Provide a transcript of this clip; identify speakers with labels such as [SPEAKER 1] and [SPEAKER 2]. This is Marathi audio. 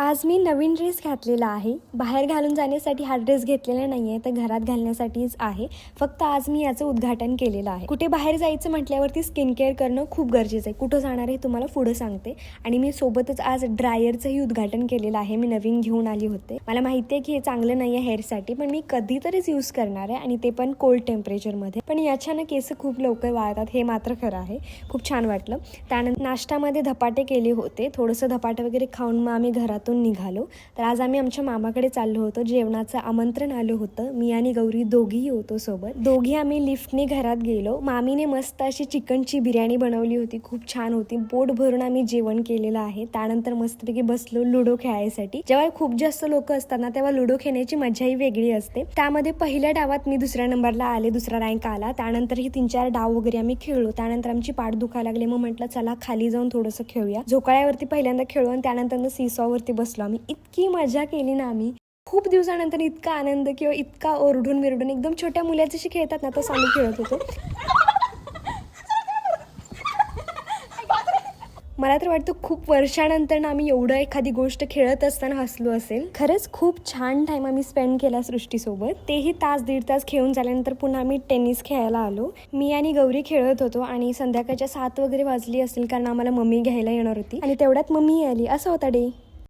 [SPEAKER 1] आज मी नवीन ड्रेस घातलेला आहे. बाहेर घालून जाण्यासाठी हा ड्रेस घेतलेला नाही आहे, तर घरात घालण्यासाठीच आहे. फक्त आज मी याचं उद्घाटन केलेलं आहे. कुठे बाहेर जायचं म्हटल्यावरती स्किन केअर करणं खूप गरजेचं आहे. कुठं जाणार आहे तुम्हाला पुढं सांगते. आणि मी सोबतच आज ड्रायरचंही उद्घाटन केलेलं आहे. मी नवीन घेऊन आली होते. मला माहिती आहे की हे चांगलं नाही आहे हेअरसाठी, पण मी कधीतरीच यूज करणार आहे आणि ते पण कोल्ड टेम्परेचरमध्ये. पण याच्यानं केस खूप लवकर वाळतात, हे मात्र खरं आहे. खूप छान वाटलं. त्यानंतर नाश्त्यामध्ये धपाटे केले होते. थोडंसं धपाटे वगैरे खाऊन मग आम्ही घरातून निघालो. तर आज आम्ही आमच्या मामाकडे चाललो होतो. जेवणाचं आमंत्रण आलं होतं. मी आणि गौरी दोघीही होतो सोबत. दोघी आम्ही लिफ्टने घरात गेलो. मामीने मस्त अशी चिकनची बिर्याणी बनवली होती, खूप छान होती. पोट भरून आम्ही जेवण केलेलं आहे. त्यानंतर मस्तपैकी बसलो लुडो खेळायसाठी. जेव्हा खूप जास्त लोक असतात ना, तेव्हा लुडो खेळण्याची मजाही वेगळी असते. त्यामध्ये पहिल्या डावात मी दुसऱ्या नंबरला आले, दुसरा रँक आला. त्यानंतर ही 3-4 डाव वगैरे आम्ही खेळलो. त्यानंतर आमची पाठ दुखायला लागली. मग म्हटलं चला खाली जाऊन थोडंसं खेळूया. झोकाळ्यावरती पहिल्यांदा खेळू आणि त्यानंतर सीसॉवरती बसलो आम्ही. इतकी मजा केली ना आम्ही. खूप दिवसानंतर इतका आनंद किंवा इतका ओरडून मिरडून एकदम छोट्या मुलाची खेळतात ना, तसं आम्ही खेळत होतो. मला तर वाटतं खूप वर्षानंतर ना आम्ही एवढं एखादी गोष्ट खेळत असताना हसलो असेल. खरंच खूप छान टाइम आम्ही स्पेंड केला सृष्टीसोबत. तेही तास दीड तास खेळून झाल्यानंतर पुन्हा आम्ही टेनिस खेळायला आलो. मी आणि गौरी खेळत होतो आणि संध्याकाळच्या 7 वगैरे वाजली असेल, कारण आम्हाला मम्मी घ्यायला येणार होती आणि तेवढ्यात मम्मी आली. असं होता डे.